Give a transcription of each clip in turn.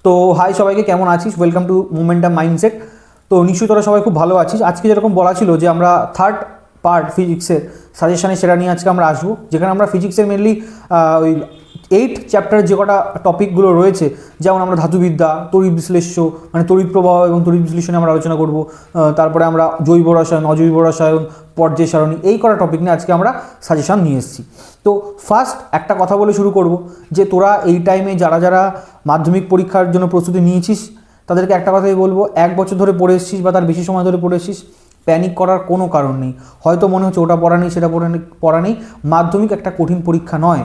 তো হাই সবাইকে, কেমন আছিস? Welcome to momentum mindset. তো নিশ্চয়ই তোরা সবাই খুব ভালো আছিস। আজকে যেরকম বলা ছিল যে আমরা থার্ড পার্ট ফিজিক্সের সাজেশানে সেটা নিয়ে আজকে আমরা আসবো, যেখানে আমরা ফিজিক্সের মেনলি ওই 8 চ্যাপ্টারের যে কটা টপিকগুলো রয়েছে, যেমন আমরা ধাতুবিদ্যা, তড়িৎ বিশ্লেষ্য মানে তড়িৎ প্রবাহ এবং তড়িৎ বিশ্লেষণে আমরা আলোচনা করব। তারপরে আমরা জৈব রসায়ন, অজৈব রসায়ন, পর্যায় সারণী, এই কটা টপিক নিয়ে আজকে আমরা সাজেশান নিয়ে এসেছি। তো ফার্স্ট একটা কথা বলে শুরু করব যে তোরা এই টাইমে যারা যারা মাধ্যমিক পরীক্ষার জন্য প্রস্তুতি নিয়েছিস তাদেরকে একটা কথাই বলবো, 1 বছর ধরে পড়ে এসেছিস বা তার বেশি সময় ধরে পড়ে এসেছিস, প্যানিক করার কোনো কারণ নেই। হয়তো মনে হচ্ছে ওটা পড়া নেই, সেটা পড়া নেই। মাধ্যমিক একটা কঠিন পরীক্ষা নয়,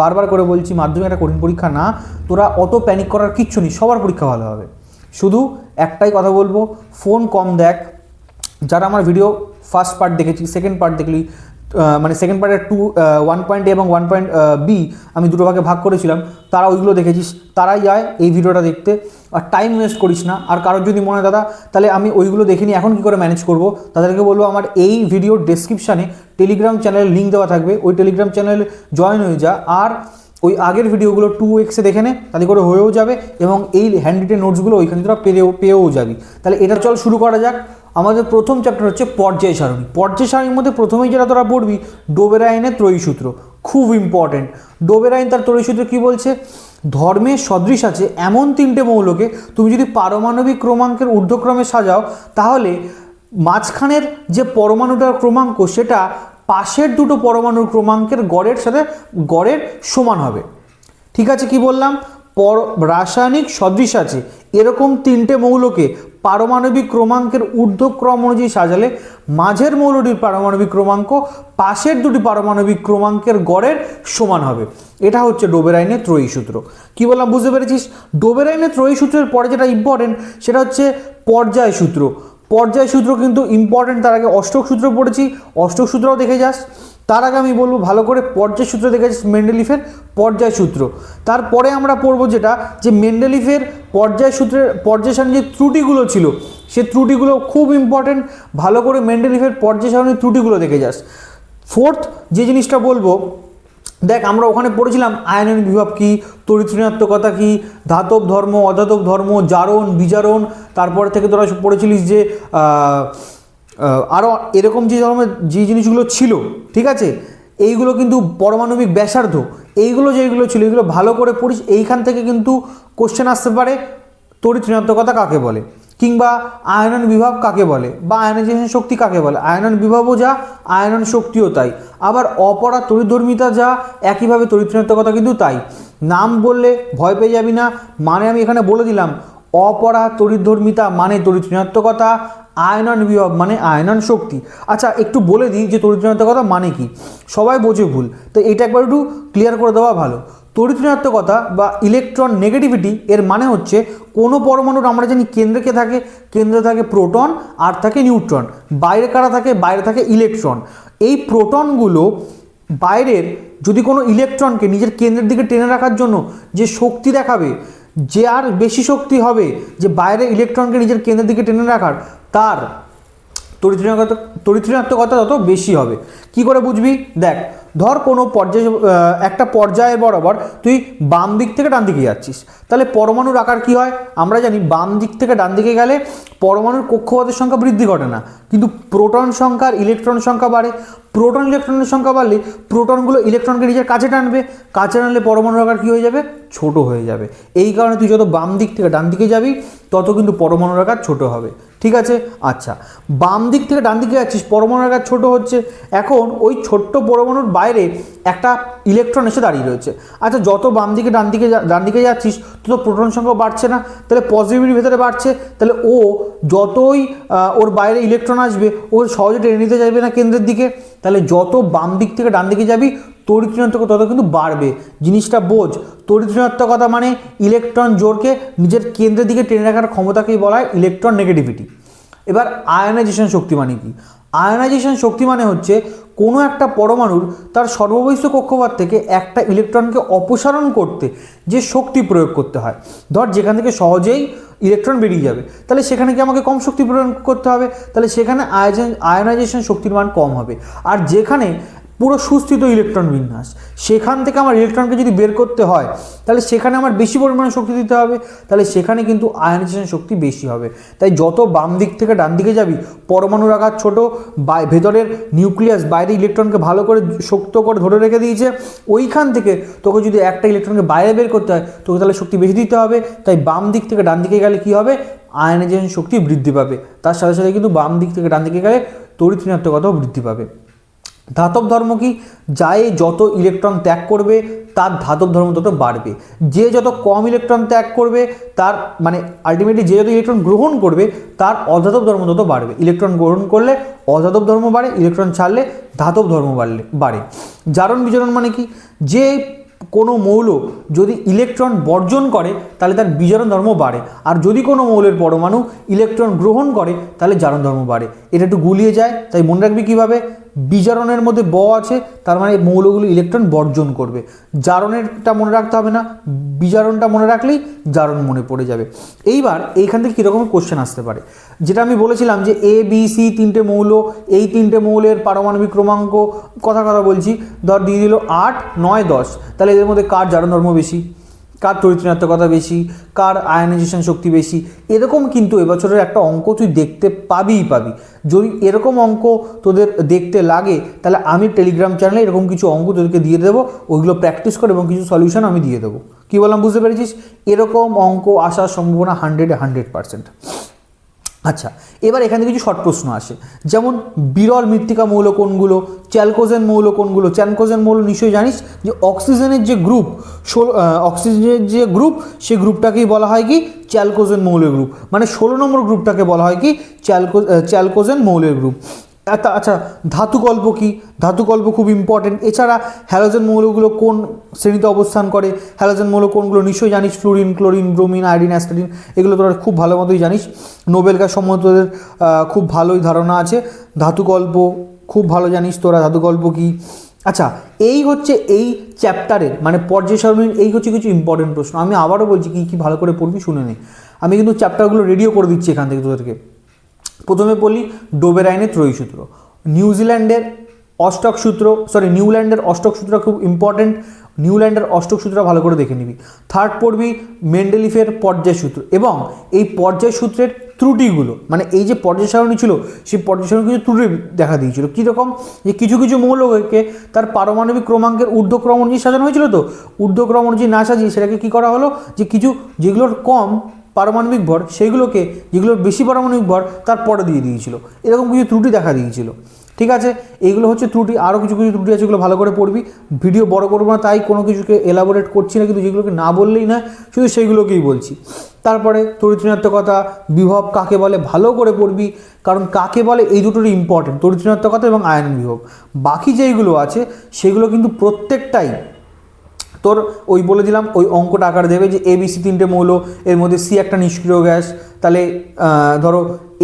বারবার করে বলছি, মাধ্যমিক একটা কঠিন পরীক্ষা না। তোরা অত প্যানিক করার কিচ্ছু নেই, সবার পরীক্ষা ভালো হবে। শুধু একটাই কথা বলবো, ফোন কম দেখ। যারা আমার ভিডিও ফার্স্ট পার্ট দেখেছি, সেকেন্ড পার্ট দেখলি, মানে সেকেন্ড পার্টের 1.A এবং 1.B আমি দুটো ভাগে ভাগ করেছিলাম, তারা ওইগুলো দেখেছিস, তারাই যায় এই ভিডিওটা দেখতে। আর টাইম ওয়েস্ট করিস না। আর কারোর যদি মনে হয় দাদা তাহলে আমি ওইগুলো দেখিনি, এখন কী করে ম্যানেজ করব, তাদেরকে বলবো আমার এই ভিডিওর ডেসক্রিপশানে টেলিগ্রাম চ্যানেলের লিঙ্ক দেওয়া থাকবে, ওই টেলিগ্রাম চ্যানেলে জয়েন হয়ে যা। আর ওই আগের ভিডিওগুলো 2xে দেখে নে, তাতে করে হয়েও যাবে এবং এই হ্যান্ডরিটেন নোটসগুলো ওইখানে তোরা পেয়েও যাবি। তাহলে এটা চল শুরু করা যাক। আমাদের প্রথম চ্যাপ্টার হচ্ছে পর্যায় সারণী। পর্যায় সারণীর মধ্যে প্রথমেই যেটা তোরা পড়বি, ডোবের আইনের ত্রয়ী সূত্র, খুব ইম্পর্টেন্ট। ডোবের আইন তার ত্রয়ী সূত্র কী বলছে? ধর্মের সদৃশ আছে এমন 3টে মৌলকে তুমি যদি পারমাণবিক ক্রমাঙ্কের ঊর্ধ্বক্রমে সাজাও, তাহলে মাঝখানের যে পরমাণুটার ক্রমাঙ্ক সেটা পাশের দুটো পরমাণুর ক্রমাঙ্কের গড়ের সমান হবে। ঠিক আছে, কি বললাম? রাসায়নিক সদৃশ আছে এরকম 3টে মৌলকে পারমাণবিক ক্রমাঙ্কের ঊর্ধ্বক্রম অনুযায়ী সাজালে মাঝের মৌলটির পারমাণবিক ক্রমাঙ্ক পাশের দুটি পারমাণবিক ক্রমাঙ্কের গড়ের সমান হবে। এটা হচ্ছে ডোবের আইনের ত্রয়ী সূত্র। কি বললাম, বুঝতে পেরেছিস? ডোবের আইনের ত্রয়ী সূত্রের পরে যেটা ইম্পর্টেন্ট সেটা হচ্ছে পর্যায় সূত্র। পর্যায় সূত্র কিন্তু ইম্পর্টেন্ট। তার আগে অষ্টক সূত্র পড়েছি, অষ্টক সূত্রও দেখে যাস। তার আগে আমি বলবো ভালো করে পর্যায় সূত্র দেখে যাস, মেন্ডেলিফের পর্যায় সূত্র। তারপরে আমরা পড়বো যেটা যে মেন্ডেলিফের পর্যায় সূত্রের পর্যায় সারণীর যে ত্রুটিগুলো ছিল, সে ত্রুটিগুলো খুব ইম্পর্টেন্ট। ভালো করে মেন্ডেলিফের পর্যায় সারণীর ত্রুটিগুলো দেখে যাস। ফোর্থ যে জিনিসটা বলবো, দেখ আমরা ওখানে পড়েছিলাম আয়নন বিভব কী, তড়িৎ ঋণাত্মকতা কী, ধাতব ধর্ম, অধাতব ধর্ম, জারণ, বিজারণ। তারপরে থেকে তোরা পড়েছিলিস যে আরও এরকম যে জিনিসগুলো ছিল, ঠিক আছে, এইগুলো কিন্তু পরমাণবিক ব্যাসার্ধ, এইগুলো যেগুলো ছিল এগুলো ভালো করে পড়িস। এইখান থেকে কিন্তু কোশ্চেন আসতে পারে, তড়িৎ ঋণাত্মকতা কাকে বলে, কিংবা আয়নন বিভব কাকে বলে, বা আয়নাইজেশন শক্তি কাকে বলে। আয়নন বিভবও যা, আয়নন শক্তিও তাই। আবার অপরা তড়িৎধর্মিতা যা, একইভাবে তড়িৎ ঋণাত্মকতা কিন্তু তাই। নাম বললে ভয় পেয়ে যাবি না, মানে আমি এখানে বলে দিলাম, অপরা তড়িৎধর্মিতা মানে তড়িৎ ঋণাত্মকতা, আয়নন বিভব মানে আয়নন শক্তি। আচ্ছা একটু বলে দিই যে তড়িৎ ঋণাত্মকতা মানে কি, সবাই বোঝে ভুল, তো এটা একবার একটু ক্লিয়ার করে দেওয়া ভালো। তড়িৎ ঋণাত্মকতা বা ইলেকট্রন নেগেটিভিটি এর মানে হচ্ছে কোনো পরমাণুর আমরা জানি কেন্দ্রে থাকে প্রোটন আর থাকে নিউট্রন। বাইরে কারা থাকে? বাইরে থাকে ইলেকট্রন। এই প্রোটনগুলো বাইরের যদি কোনো ইলেকট্রনকে নিজের কেন্দ্রের দিকে টেনে রাখার জন্য যে শক্তি দেখাবে, যে আর বেশি শক্তি হবে যে বাইরে ইলেকট্রনকে নিজের কেন্দ্রের দিকে টেনে রাখার, তার তড়িৎ ঋণাত্মকতা তত বেশি হবে। কি করে বুঝবি? দেখ, ধর কোনো একটা পর্যায়ের বরাবর তুই বাম দিক থেকে ডান দিকে যাচ্ছিস, তাহলে পরমাণুর আকার কি হয় আমরা জানি? বাম দিক থেকে ডান দিকে গেলে পরমাণুর কক্ষপথের সংখ্যা বৃদ্ধি ঘটে না, কিন্তু প্রোটন সংখ্যা আর ইলেকট্রন সংখ্যা বাড়ে। প্রোটন ইলেকট্রনের সংখ্যা বাড়লে প্রোটনগুলো ইলেকট্রনকে নিজের কাছে টানবে, কাছে টানলে পরমাণুর আকার কী হয়ে যাবে? ছোট হয়ে যাবে। এই কারণে তুই যত বাম দিক থেকে ডান দিকে যাবি তত কিন্তু পরমাণুর আকার ছোট হবে। ঠিক আছে, আচ্ছা বাম দিক থেকে ডান দিকে যাচ্ছিস, পরমাণুর আকার ছোট হচ্ছে। এখন ওই ছোট্ট পরমাণুর বাইরে একটা ইলেকট্রন এসে দাঁড়িয়ে রয়েছে। আচ্ছা যত বাম দিকে ডান দিকে যাচ্ছিস তত প্রোটন সংখ্যা বাড়ছে না? তাহলে পজিটিভিটির ভেতরে বাড়ছে, তাহলে ও যতই ওর বাইরে ইলেকট্রন আসবে ও সহজে টেনে নিতে চাইবে না কেন্দ্রের দিকে। তাহলে যত বাম দিক থেকে ডান দিকে যাবি তড়িৎ ঋণাত্মকতা তত কিন্তু বাড়বে। জিনিসটা বোঝ, তড়িৎ ঋণাত্মকতা মানে ইলেকট্রন জোরকে নিজের কেন্দ্রের দিকে টেনে রাখার ক্ষমতাকেই বলা হয় ইলেকট্রন নেগেটিভিটি। এবার আয়নাইজেশন শক্তি মানে কি? আয়নাইজেশন শক্তি মানে হচ্ছে কোনো একটা পরমাণুর তার সর্ববহিষ্ঠ কক্ষপথ থেকে একটা ইলেকট্রনকে অপসারণ করতে যে শক্তি প্রয়োগ করতে হয়। ধর যেখান থেকে সহজেই ইলেকট্রন বেরিয়ে যাবে, তাহলে সেখানে কি আমাকে কম শক্তি প্রয়োগ করতে হবে? তাহলে সেখানে আয়নাইজেশন শক্তির মান কম হবে। আর যেখানে পুরো সুস্থিত ইলেকট্রন বিন্যাস, সেখান থেকে আমার ইলেকট্রনকে যদি বের করতে হয় তাহলে সেখানে আমার বেশি পরিমাণে শক্তি দিতে হবে, তাহলে সেখানে কিন্তু আয়নাইজেশন শক্তি বেশি হবে। তাই যত বাম দিক থেকে ডান দিকে যাবি, পরমাণুর আকার ছোট, ভেতরের নিউক্লিয়াস বাইরে ইলেকট্রনকে ভালো করে শক্ত করে ধরে রেখে দিয়েছে, ওইখান থেকে তোকে যদি একটা ইলেকট্রনকে বাইরে বের করতে হয় তোকে তাহলে শক্তি বেশি দিতে হবে। তাই বাম দিক থেকে ডান দিকে গেলে কী হবে, আয়নাইজেশন শক্তি বৃদ্ধি পাবে, তার সাথে সাথে কিন্তু বাম দিক থেকে ডান দিকে গেলে তড়িৎ ঋণাত্মকতাও বৃদ্ধি পাবে। ধাতব ধর্ম কি, যায় যত ইলেকট্রন ত্যাগ করবে তার ধাতব ধর্ম তত বাড়বে, যে যত কম ইলেকট্রন ত্যাগ করবে তার মানে আলটিমেটলি যে যত ইলেকট্রন গ্রহণ করবে তার অধাতব ধর্ম তত বাড়বে। ইলেকট্রন গ্রহণ করলে অধাতব ধর্ম বাড়ে, ইলেকট্রন ছাড়লে ধাতব ধর্ম বাড়ে। জারণ বিজারণ মানে কি, যে কোনো মৌল যদি ইলেকট্রন বর্জন করে তাহলে তার বিজারণ ধর্ম বাড়ে, আর যদি কোনো মৌলের পরমাণু ইলেকট্রন গ্রহণ করে তাহলে জারণ ধর্ম বাড়ে। এটা একটু গুলিয়ে যায়, তাই মনে রাখবি কীভাবে, বিজারণের মধ্যে ব আছে, তার মানে মৌলগুলো ইলেকট্রন বর্জন করবে। জারণেরটা মনে রাখতে হবে না, বিজারণটা মনে রাখলেই জারণ মনে পড়ে যাবে। এইবার এইখান থেকে কীরকম কোশ্চেন আসতে পারে, যেটা আমি বলেছিলাম যে এ বি সি তিনটে মৌল, এই তিনটে মৌলের পারমাণবিক ক্রমাঙ্ক কথা বলছি, ধর দিয়ে দিল 8, 9, 10, তাহলে এদের মধ্যে কার জারণ ধর্ম বেশি, কার তড়িৎ ঋণাত্মকতা বেশি, কার আয়নাইজেশন শক্তি বেশি, এরকম কিন্তু এবছরের একটা অঙ্ক তুই দেখতে পাবিই পাবি। যদি এরকম অঙ্ক তোদের দেখতে লাগে তাহলে আমি টেলিগ্রাম চ্যানেলে এরকম কিছু অঙ্ক তোদেরকে দিয়ে দেবো, ওইগুলো প্র্যাকটিস করে এবং কিছু সলিউশন আমি দিয়ে দেবো। কী বললাম বুঝতে পেরেছিস? এরকম অঙ্ক আসার সম্ভাবনা 100%। আচ্ছা, এবার এখানে কিছু শর্ট প্রশ্ন আসে, যেমন বিরল মৃত্তিকা মৌল কোনগুলো, চ্যালকোজেন মৌল কোনগুলো। চ্যালকোজেন মৌল নিশ্চয়ই জানিস যে অক্সিজেনের যে গ্রুপ, অক্সিজেনের যে গ্রুপ, সেই গ্রুপটাকেই বলা হয় কি চ্যালকোজেন মৌলের গ্রুপ, মানে 16 নম্বর গ্রুপটাকে বলা হয় কি চ্যালকোজেন মৌলের গ্রুপ। আচ্ছা, ধাতুকল্প কি, ধাতুকল্প খুব ইম্পর্টেন্ট। এছাড়া হ্যালোজেন মৌলগুলো কোন শ্রেণীতে অবস্থান করে, হ্যালোজেন মৌল কোনগুলো নিশ্চয়ই জানিস, ফ্লুরিন, ক্লোরিন, ব্রোমিন, আয়োডিন, অ্যাস্টাডিন, এগুলো তোরা খুব ভালো মতোই জানিস। নোবেল গ্যাস সম্বন্ধে তোদের খুব ভালোই ধারণা আছে। ধাতুকল্প খুব ভালো জানিস তোরা, ধাতুকল্প কি। আচ্ছা, এই হচ্ছে এই চ্যাপ্টারের মানে পর্যায় সারণীর এই হচ্ছে কিছু ইম্পর্টেন্ট প্রশ্ন। আমি আবারও বলছি কী ভালো করে পড়বি শুনে নে, আমি কিন্তু চ্যাপ্টারগুলো রেডিও করে দিচ্ছি এখান থেকে তোদেরকে। প্রথমে বলি ডোবের আইনের ত্রয়ী সূত্র, নিউল্যান্ডের অষ্টক সূত্র খুব ইম্পর্টেন্ট, নিউল্যান্ডের অষ্টক সূত্র ভালো করে দেখে নিবি। থার্ড পড়বি মেন্ডেলিফের পর্যায় সূত্র, এবং এই পর্যায় সূত্রের ত্রুটিগুলো, মানে এই যে পর্যায় সারণী ছিল সেই পর্যায় সারণী কিছু ত্রুটি দেখা দিয়েছিল। কীরকম, যে কিছু কিছু মৌলকে তার পারমাণবিক ক্রমাঙ্কের ঊর্ধ্বক্রম অনুযায়ী সাজানো হয়েছিল, তো ঊর্ধ্বক্রম অনুযায়ী না সাজিয়ে সেটাকে কী করা হলো, যে কিছু যেগুলোর কম পারমাণবিক ভর সেইগুলোকে, যেগুলোর বেশি পারমাণবিক ভর তার পরে দিয়ে দিয়েছিল, এরকম কিছু ত্রুটি দেখা দিয়েছিল। ঠিক আছে, এইগুলো হচ্ছে ত্রুটি। আরও কিছু কিছু ত্রুটি আছে, এগুলো ভালো করে পড়বি। ভিডিও বড় করবো না তাই কোনো কিছুকে এলাবোরেট করছি না, কিন্তু যেগুলোকে না বললেই না, শুধু সেইগুলোকেই বলছি। তারপরে তড়িৎ ঋণাত্মকতা, বিভব কাকে বলে ভালো করে পড়বি, কারণ কাকে বলে এই দুটোরই ইম্পর্টেন্ট, তড়িৎ ঋণাত্মকতা এবং আয়ন বিভব। বাকি যেইগুলো আছে সেগুলো কিন্তু প্রত্যেকটাই তোর ওই বলে দিলাম ওই অঙ্কটা আকার দেবে, যে এ বি সি তিনটে মৌল, এর মধ্যে সি একটা নিষ্ক্রিয় গ্যাস, তাহলে ধরো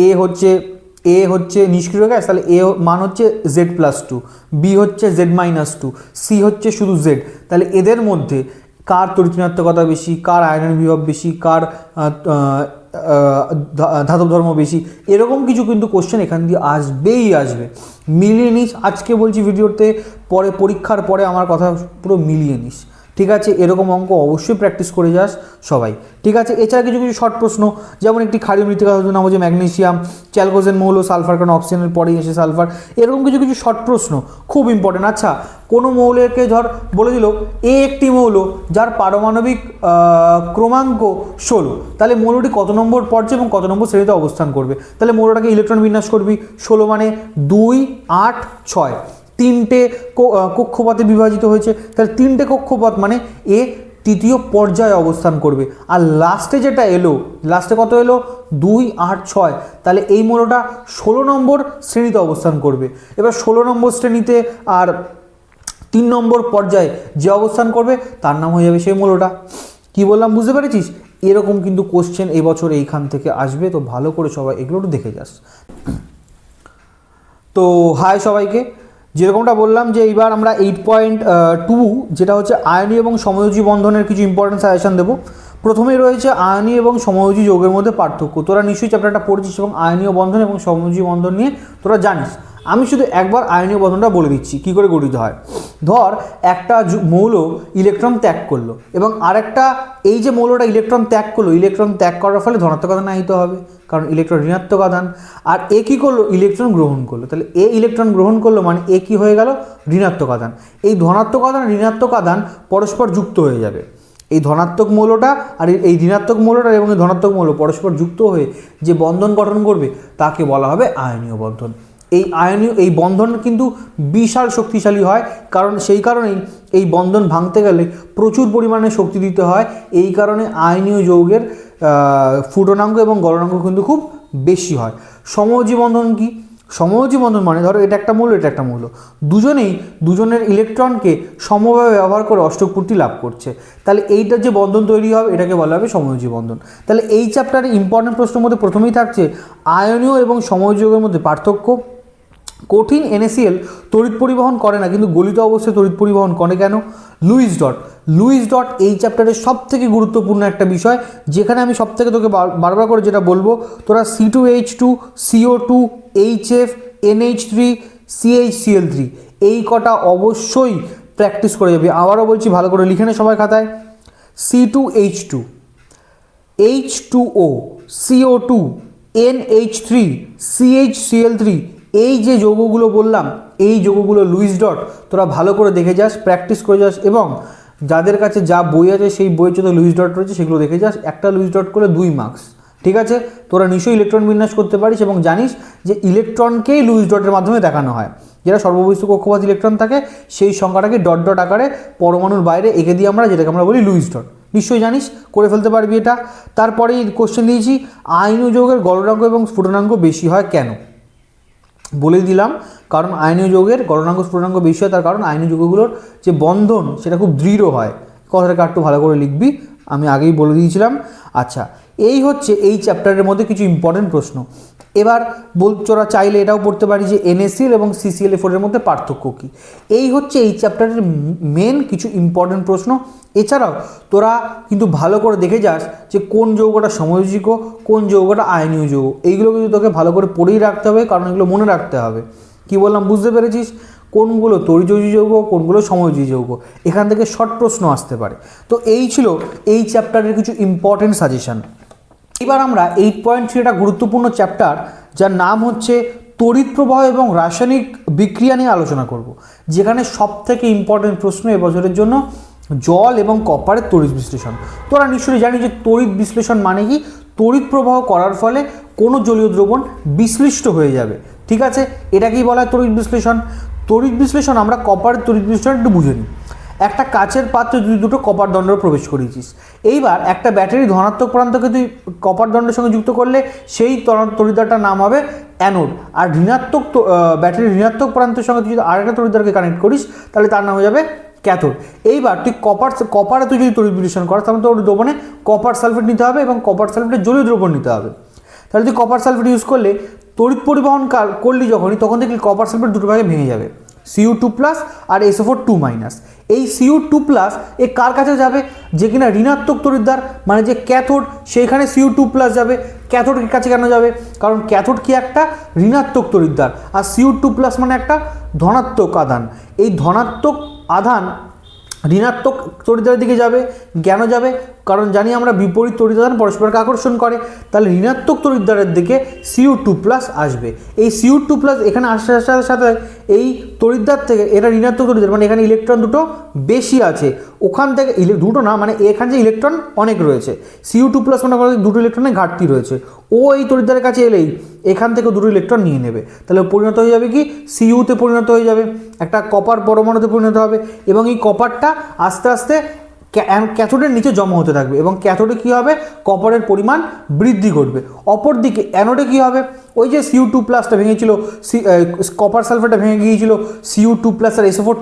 এ হচ্ছে নিষ্ক্রিয় গ্যাস, তাহলে এ মান হচ্ছে Z+2, বি হচ্ছে Z-2, সি হচ্ছে শুধু Z, তাহলে এদের মধ্যে কার তড়িৎ ঋণাত্মকতা বেশি, কার আয়নন বিভব বেশি, কার ধাতব ধর্ম বেশি, এরকম কিছু কিন্তু কোশ্চেন এখান দিয়ে আসবে। মিলিয়ে নিস, আজকে বলছি ভিডিওতে, পরে পরীক্ষার পরে আমার কথা পুরো মিলিয়ে নিস। ঠিক আছে, এরকম অঙ্ক অবশ্যই প্র্যাকটিস করে যাস সবাই। ঠিক আছে, এছাড়া কিছু কিছু শর্ট প্রশ্ন, যেমন একটি ক্ষারীয় মৃত্তিকা নাম হচ্ছে ম্যাগনেসিয়াম, চ্যালকোজেন মৌল, সালফার, কারণ অক্সিজেনের পরেই এসে সালফার, এরকম কিছু কিছু শর্ট প্রশ্ন খুব ইম্পর্টেন্ট। আচ্ছা, কোনো মৌলকে ধর বলে দিল এ একটি মৌল যার পারমাণবিক ক্রমাঙ্ক 16, তাহলে মৌলটি কত নম্বর পর্যায়ে এবং কত নম্বর শ্রেণীতে অবস্থান করবে, তাহলে মৌলটাকে ইলেকট্রন বিন্যাস করবি। 16 মানে 2, 8, 6, তিনটে কক্ষপথে বিভাজিত হয়েছে, তাহলে তিনটে কক্ষপথ মানে এ তৃতীয় পর্যায়ে অবস্থান করবে। আর লাস্টে যেটা এলো, লাস্টে কত এলো 2, 8, 6, তাহলে এই মৌলটা 16 নম্বর শ্রেণীতে অবস্থান করবে। এবার 16 নম্বর শ্রেণীতে আর 3 নম্বর পর্যায়ে যে অবস্থান করবে তার নাম হয়ে যাবে সেই মৌলটা। কি বললাম বুঝতে পেরেছিস? এরকম কিন্তু কোশ্চেন এবছর এইখান থেকে আসবে, তো ভালো করে সবাই এগুলো একটু দেখে যাস। তো হাই সবাইকে, যেরকমটা বললাম যে এইবার আমরা 8.2 যেটা হচ্ছে আয়নীয় এবং সমযোজী বন্ধনের কিছু ইম্পর্টেন্ট সাজেশন দেবো। প্রথমেই রয়েছে আয়নীয় এবং সমযোজী যৌগের মধ্যে পার্থক্য। তোরা নিশ্চয়ই চ্যাপ্টারটা পড়েছিস এবং আয়নীয় বন্ধন এবং সমযোজী বন্ধন নিয়ে তোরা জানিস। আমি শুধু একবার আয়নীয় বন্ধনটা বলে দিচ্ছি কী করে গঠিত হয়। ধর একটা মৌল ইলেকট্রন ত্যাগ করলো এবং আরেকটা এই যে মৌলটা ইলেকট্রন ত্যাগ করলো, ইলেকট্রন ত্যাগ করার ফলে ধনাত্মক আধান আহিত হবে, কারণ ইলেকট্রন ঋণাত্মক আধান। আর এ কী করলো, ইলেকট্রন গ্রহণ করলো, তাহলে এ ইলেকট্রন গ্রহণ করলো মানে এ কী হয়ে গেল, ঋণাত্মক আধান। এই ধনাত্মক আধান ঋণাত্মক আধান পরস্পর যুক্ত হয়ে যাবে। এই ধনাত্মক মৌলটা আর এই ঋণাত্মক মৌলটা এবং এই ধনাত্মক মৌল পরস্পর যুক্ত হয়ে যে বন্ধন গঠন করবে তাকে বলা হবে আয়নীয় বন্ধন। এই বন্ধন কিন্তু বিশাল শক্তিশালী হয়, কারণ সেই কারণেই এই বন্ধন ভাঙতে গেলে প্রচুর পরিমাণে শক্তি দিতে হয়। এই কারণে আয়নীয় যৌগের ফুটনাঙ্ক এবং গলনাঙ্ক কিন্তু খুব বেশি হয়। সমযোজী বন্ধন কি? সমযোজী বন্ধন মানে ধরো এটা একটা মৌল, এটা একটা মৌল, দুজনের ইলেকট্রনকে সমভাবে ব্যবহার করে অষ্টক পূর্তি লাভ করছে, তাহলে এইটার যে বন্ধন তৈরি হবে এটাকে বলা হবে সমযোজী বন্ধন। তাহলে এই চ্যাপ্টারে ইম্পর্টেন্ট প্রশ্নের মধ্যে প্রথমেই থাকছে আয়নীয় এবং সমযোজী যৌগের মধ্যে পার্থক্য। কঠিন NaCl তড়িৎ পরিবহন করে না, কিন্তু গলিত অবস্থায় তড়িৎ পরিবহন করে কেন? লুইস ডট এই চ্যাপ্টারের সব থেকে গুরুত্বপূর্ণ একটা বিষয়, যেখানে আমি সব থেকে তোকে বারবার করে যেটা বলবো, তোরা C2H2 CO2 HF NH3 CHCl3 এই কটা অবশ্যই প্র্যাকটিস করে যাবে। আবারও বলছি, ভালো করে লিখে নে সবাই খাতায়। C2H2 H2O CO2 NH3 CHCl3 এই যে যৌগগুলো বললাম, এই যৌগগুলো লুইস ডট তোরা ভালো করে দেখে যাস, প্র্যাকটিস করে যাস, এবং যাদের কাছে যা বই আছে সেই বইয়ে যত লুইস ডট রয়েছে সেগুলো দেখে যাস। একটা লুইস ডট করে 2 মার্কস, ঠিক আছে? তোরা নিশ্চয়ই ইলেকট্রন বিন্যাস করতে পারিস এবং জানিস যে ইলেকট্রনকেই লুইস ডটের মাধ্যমে দেখানো হয়। যেটা সর্ববস্তু কক্ষপথ ইলেকট্রন থাকে সেই সংখ্যাটাকে ডট ডট আকারে পরমাণুর বাইরে এঁকে দিই আমরা, যেটাকে আমরা বলি লুইস ডট। নিশ্চয়ই জানিস, করে ফেলতে পারবি এটা। তারপরেই কোশ্চেন দিয়েছি আয়নীয় যৌগের গলনাঙ্ক এবং স্ফুটনাঙ্ক বেশি হয় কেন? বলে দিলাম, কারণ আয়নীয় যৌগের গলনাঙ্ক স্ফুটনাঙ্ক বেশি হয় তার কারণ আয়নীয় যৌগগুলোর যে বন্ধন সেটা খুব দৃঢ় হয়। কথাটাকে একটু ভালো করে লিখবি, আমি আগেই বলে দিয়েছিলাম। আচ্ছা, এই হচ্ছে এই চ্যাপ্টারের মধ্যে কিছু ইম্পর্টেন্ট প্রশ্ন। এবার তোরা চাইলে এটাও পড়তে পারি যে NaCl এবং CCl4 এর মধ্যে পার্থক্য কী। এই হচ্ছে এই চ্যাপ্টারের মেন কিছু ইম্পর্টেন্ট প্রশ্ন। এছাড়াও তোরা কিন্তু ভালো করে দেখে যাস যে কোন যৌগটা সমযোজীক, কোন যৌগটা আয়নীয় যৌগ, এইগুলো কিন্তু তোকে ভালো করে পড়েই রাখতে হবে, কারণ এগুলো মনে রাখতে হবে। কি বললাম বুঝতে পেরেছিস? কোনগুলো তড়িৎযোজী যৌগ, কোনগুলো সমযোজী যৌগ, এখান থেকে শর্ট প্রশ্ন আসতে পারে। তো এই ছিল এই চ্যাপ্টারের কিছু ইম্পর্টেন্ট সাজেশন। এবার আমরা 8.3 একটা গুরুত্বপূর্ণ চ্যাপ্টার যার নাম হচ্ছে তড়িৎ প্রবাহ এবং রাসায়নিক বিক্রিয়া নিয়ে আলোচনা করব, যেখানে সব থেকে ইম্পর্টেন্ট প্রশ্ন এবছরের জন্য জল এবং কপারের তড়িৎ বিশ্লেষণ। তোরা নিশ্চয়ই জানি যে তড়িৎ বিশ্লেষণ মানে কি? তড়িৎ প্রবাহ করার ফলে কোনো জলীয় দ্রবণ বিশ্লিষ্ট হয়ে যাবে, ঠিক আছে? এটাকেই বলা হয় তড়িৎ বিশ্লেষণ। তড়িৎ বিশ্লেষণ আমরা কপারের তড়িৎ বিশ্লেষণ একটু বুঝে নিই। একটা কাচের পাত্রে তুই দুটো কপার দণ্ড প্রবেশ করিয়েছিস। এইবার একটা ব্যাটারি ধনাত্মক প্রান্তকে তুই কপার দণ্ডের সঙ্গে যুক্ত করলে সেই তড়িৎদ্বারটার নাম হবে অ্যানোড। আর ব্যাটারির ঋণাত্মক প্রান্তের সঙ্গে তুই যদি আরেকটা তড়িৎদ্বারকে কানেক্ট করিস তাহলে তার নাম হয়ে যাবে ক্যাথোড। এইবার তুই কপারে তুই যদি তড়িৎ বিশ্লেষণ করাস তাহলে তোর দ্রবণে কপার সালফেট নিতে হবে এবং কপার সালফেটের জলীয় দ্রবণ নিতে হবে। তাহলে তুই কপার সালফেট ইউজ করলে তড়িৎ পরিবহন করলি যখনই, তখন দেখলি কপার সালফেট দুটো ভাগে ভেঙে যাবে, Cu2+ আর SO4 2-। এই Cu2+ এ কার কাছে যাবে? যে কিনা ঋণাত্মক তড়িৎদ্বার, মানে যে ক্যাথোড, সেইখানে Cu2+ যাবে। ক্যাথোডের কাছে কেন যাবে? কারণ ক্যাথোড কি একটা ঋণাত্মক তড়িৎদ্বার, আর Cu2+ মানে একটা ধনাত্মক আধান। এই ধনাত্মক আধান ঋণাত্মক তড়িৎদ্বারের দিকে যাবে। কেন যাবে? কারণ জানি আমরা বিপরীত তড়িৎদ্বার পরস্পরকে আকর্ষণ করে, তাহলে ঋণাত্মক তড়িৎদ্বারের দিকে Cu2+ আসবে। এই Cu2+ এখানে আসার সাথে সাথে এই তড়িৎদ্বার থেকে, এটা ঋণাত্মক তড়িৎদ্বার মানে এখানে ইলেকট্রন দুটো বেশি আছে, ওখান থেকে দুটো না, মানে এখানে যে ইলেকট্রন অনেক রয়েছে, Cu2+ মানে দুটো ইলেকট্রনের ঘাটতি রয়েছে, ও এই তড়িৎদ্বারের কাছে এলেই এখান থেকে দুটো ইলেকট্রন নিয়ে নেবে। তাহলে পরিণত হয়ে যাবে কি? Cu-তে পরিণত হয়ে যাবে, একটা কপার পরমাণুতে পরিণত হবে, এবং এই কপারটা আস্তে আস্তে ক্যাথোডের নিচে জমা হতে থাকবে এবং ক্যাথোডে কী হবে? কপারের পরিমাণ বৃদ্ধি ঘটবে। অপরদিকে অ্যানোডে কী হবে? ওই যে Cu2+টা ভেঙেছিল, কপার সালফেটটা ভেঙে গিয়েছিল Cu2+ আর SO4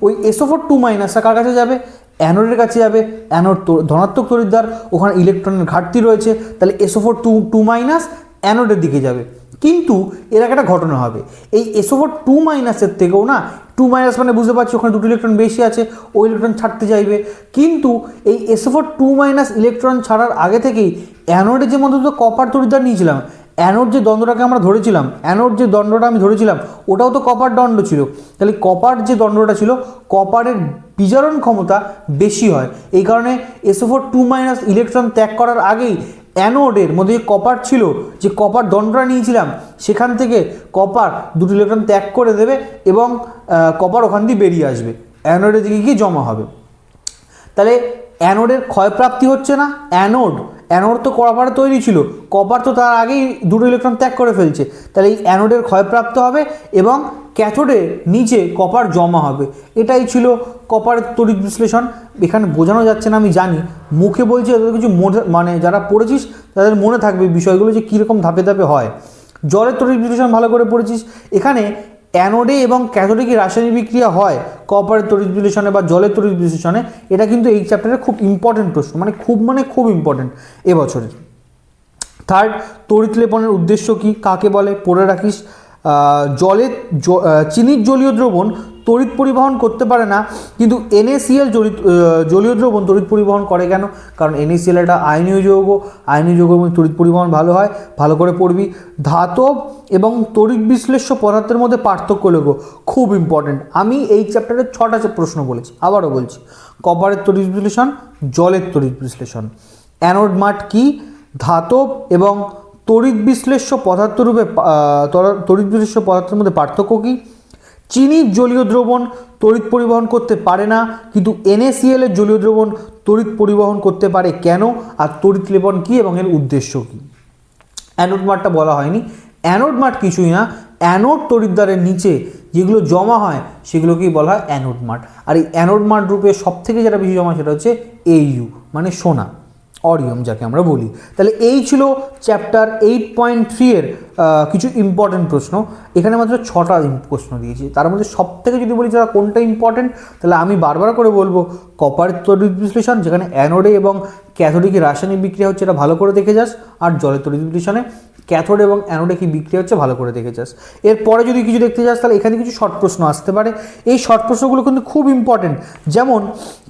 ওই SO4 কার কাছে যাবে? অ্যানোডের কাছে যাবে। অ্যানোড ধনাত্মক তড়িৎদ্বার, ওখানে ইলেকট্রনের ঘাটতি রয়েছে, তাহলে SO4 অ্যানোডের দিকে যাবে। কিন্তু এর একটা ঘটনা হবে, এই SO4 থেকেও না, 2- মানে বুঝতে পারছি ওখানে দুটো ইলেকট্রন বেশি আছে, ওই ইলেকট্রন ছাড়তে চাইবে। কিন্তু এই SO4 ইলেকট্রন ছাড়ার আগে থেকেই অ্যানোডে যে মধ্যে কপার তড়িৎদ্বার নিয়েছিলাম, অ্যানোড যে দণ্ডটাকে আমরা ধরেছিলাম, অ্যানোড যে দণ্ডটা আমি ধরেছিলাম ওটাও তো কপার দণ্ড ছিল। তাহলে কপার যে দণ্ডটা ছিল, কপারের বিজারণ ক্ষমতা বেশি হয়, এই কারণে SO4 ইলেকট্রন ত্যাগ করার আগেই অ্যানোডের মধ্যে যে কপার ছিল, যে কপার দণ্ডটা নিয়েছিলাম সেখান থেকে কপার দুটো ইলেকট্রন ত্যাগ করে দেবে এবং কপার ওখান দিয়ে বেরিয়ে আসবে, অ্যানোডের দিকে গিয়ে জমা হবে। তাহলে অ্যানোডের ক্ষয়প্রাপ্তি হচ্ছে না। অ্যানোড তো কপারে তৈরি ছিল, কপার তো তার আগেই দুটো ইলেকট্রন ত্যাগ করে ফেলছে, তাহলে এই অ্যানোডের ক্ষয়প্রাপ্ত হবে এবং ক্যাথোডের নিচে কপার জমা হবে। এটাই ছিল কপারের তড়িৎ বিশ্লেষণ। এখানে বোঝানো যাচ্ছে না আমি জানি, মুখে বলছি, তাদের কিছু মানে যারা পড়েছিস তাদের মনে থাকবে বিষয়গুলো যে কীরকম ধাপে ধাপে হয়। জলের তড়িৎ বিশ্লেষণ ভালো করে পড়েছিস। এখানে অ্যানোডে এবং ক্যাথোডে কি রাসায়নিক বিক্রিয়া হয় কপারের তড়িৎ বিশ্লেষণে বা জলের তড়িৎ বিশ্লেষণে, এটা কিন্তু এই চ্যাপ্টারে খুব ইম্পর্টেন্ট প্রশ্ন, মানে খুব ইম্পর্টেন্ট এবছরের। থার্ড, তড়িৎ লেপনের উদ্দেশ্য কি, কাকে বলে, পড়ে রাখিস। চিনির জলীয় দ্রবণ তড়িৎ পরিবহন করতে পারে না, কিন্তু NaCl জলীয় দ্রবণ তড়িৎ পরিবহন করে কেন? কারণ NaCl একটা আয়নীয় যৌগ, আয়নীয় যৌগের মধ্যে তড়িৎ পরিবহন ভালো হয়, ভালো করে পড়বি। ধাতব এবং তড়িৎ বিশ্লেষ্য পদার্থের মধ্যে পার্থক্য লেখো, খুব ইম্পর্টেন্ট। আমি এই চ্যাপ্টারে 6টা প্রশ্ন বলেছি, আবারও বলছি। কপারের তড়িৎ বিশ্লেষণ, জলের তড়িৎ বিশ্লেষণ, অ্যানোড মাঠ কি, ধাতব এবং তড়িৎ বিশ্লেষ্য পদার্থের মধ্যে পার্থক্য কী, চিনির জলীয় দ্রবণ তড়িৎ পরিবহন করতে পারে না, কিন্তু NaCl এর জলীয় দ্রবণ তড়িৎ পরিবহন করতে পারে কেন, আর তড়িৎ লেপন কী এবং এর উদ্দেশ্য কী। অ্যানোড মাঠটা বলা হয়নি। অ্যানোড মাঠ কিছুই না, অ্যানোড তড়িৎদ্বারের নিচে যেগুলো জমা হয় সেগুলোকেই বলা হয় অ্যানোড মাঠ। আর এই অ্যানোড মাঠ রূপে সবথেকে যেটা বেশি জমা সেটা হচ্ছে Au, মানে সোনা, অরিয়াম যাকে আমরা বলি। তাহলে এই ছিল চ্যাপ্টার 8.3 এর কিছু ইম্পর্টেন্ট প্রশ্ন। এখানে মাত্র 6টা প্রশ্ন দিয়েছি, তার মধ্যে সবথেকে যদি বলি যারা কোনটা ইম্পর্টেন্ট, তাহলে আমি বারবার করে বলবো কপারের তড়িৎ বিশ্লেষণ, যেখানে অ্যানোডে এবং ক্যাথোডে কি রাসায়নিক বিক্রিয়া হচ্ছে এটা ভালো করে দেখে যাস, আর জলের তড়িৎ বিশ্লেষণে ক্যাথোড এবং অ্যানোডে কি বিক্রিয়া হচ্ছে ভালো করে দেখে যাস। এরপরে যদি কিছু দেখতে যাস তাহলে এখানে কিছু শর্ট প্রশ্ন আসতে পারে। এই শর্ট প্রশ্নগুলো কিন্তু খুব ইম্পর্টেন্ট। যেমন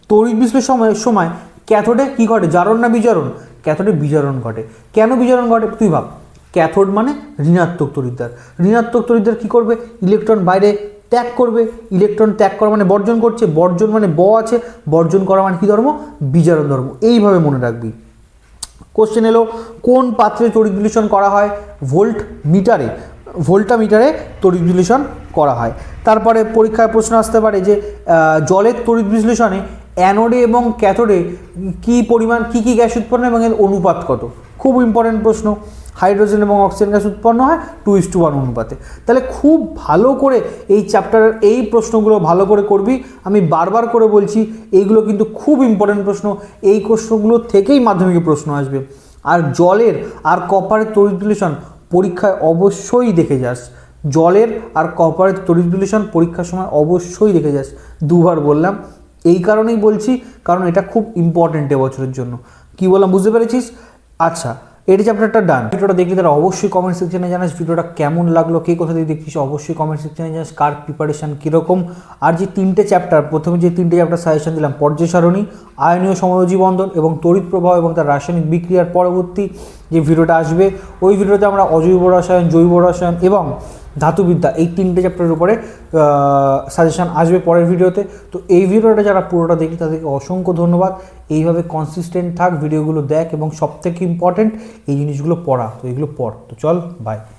তড়িৎ বিশ্লেষণের সময় ক্যাথোডে কী ঘটে, জারণ না বিজারণ? ক্যাথোডে বিজারণ ঘটে। কেন বিজারণ ঘটে তুই ভাব। ক্যাথোড মানে ঋণাত্মক তড়িৎদ্বার, ঋণাত্মক তড়িৎদ্বার কী করবে, ইলেকট্রন বাইরে ত্যাগ করবে। ইলেকট্রন ত্যাগ করা মানে বর্জন করছে, বর্জন মানে আছে, বর্জন করা মানে কী ধর্ম, বিজারণ ধর্ম। এইভাবে মনে রাখবি। কোশ্চেন এলো, কোন পাত্রে তড়িৎ বিশ্লেষণ করা হয়? ভোল্টামিটারে তড়িৎ বিশ্লেষণ করা হয়। তারপরে পরীক্ষায় প্রশ্ন আসতে পারে যে জলের তড়িৎ বিশ্লেষণে অ্যানোডে এবং ক্যাথোডে কী পরিমাণ কী গ্যাস উৎপন্ন এবং এর অনুপাত কত? খুব ইম্পর্টেন্ট প্রশ্ন। হাইড্রোজেন এবং অক্সিজেন গ্যাস উৎপন্ন হয় 2:1 অনুপাতে। তাহলে খুব ভালো করে এই চ্যাপ্টারের এই প্রশ্নগুলো ভালো করে করবি। আমি বারবার করে বলছি এইগুলো কিন্তু খুব ইম্পর্টেন্ট প্রশ্ন, এই প্রশ্নগুলো থেকেই মাধ্যমিকে প্রশ্ন আসবে। আর জলের আর কপারের তড়িৎ বিশ্লেষণ পরীক্ষায় অবশ্যই দেখে যাস। জলের আর কপারের তড়িৎ বিশ্লেষণ পরীক্ষার সময় অবশ্যই দেখে যাস। দুবার বললাম, এই কারণেই বলছি কারণ এটা খুব ইম্পর্টেন্ট এবছরের জন্য। কি বললাম বুঝতে পেরেছিস? আচ্ছা, এটি চ্যাপ্টারটা ডান। ভিডিওটা দেখলি তারা অবশ্যই কমেন্ট সেকশনে জানাস ভিডিওটা কেমন লাগলো, কে কোথা থেকে দেখছিস অবশ্যই কমেন্ট সেকশনে জানাস, কার প্রিপারেশান কীরকম। আর যে 3টে চ্যাপ্টার, প্রথমে যে 3টে চ্যাপ্টার সাজেশন দিলাম, পর্যায় সারণী, আয়নীয় সমযোজী বন্ধন এবং তড়িৎ প্রবাহ এবং তার রাসায়নিক বিক্রিয়ার পরবর্তী যে ভিডিওটা আসবে, ওই ভিডিওতে আমরা অজৈব রসায়ন, জৈব রসায়ন এবং ধাতুবিদ্যা এই 3টে চ্যাপ্টারের উপরে সাজেশন আসবে পরের ভিডিওতে। তো এই ভিডিওটা যারা পুরোটা দেখি তাদেরকে অসংখ্য ধন্যবাদ। এইভাবে কনসিস্টেন্ট থাক, ভিডিওগুলো দেখ এবং সবথেকে ইম্পর্টেন্ট এই জিনিসগুলো পড়া। তো এইগুলো পড়। তো চল, বাই।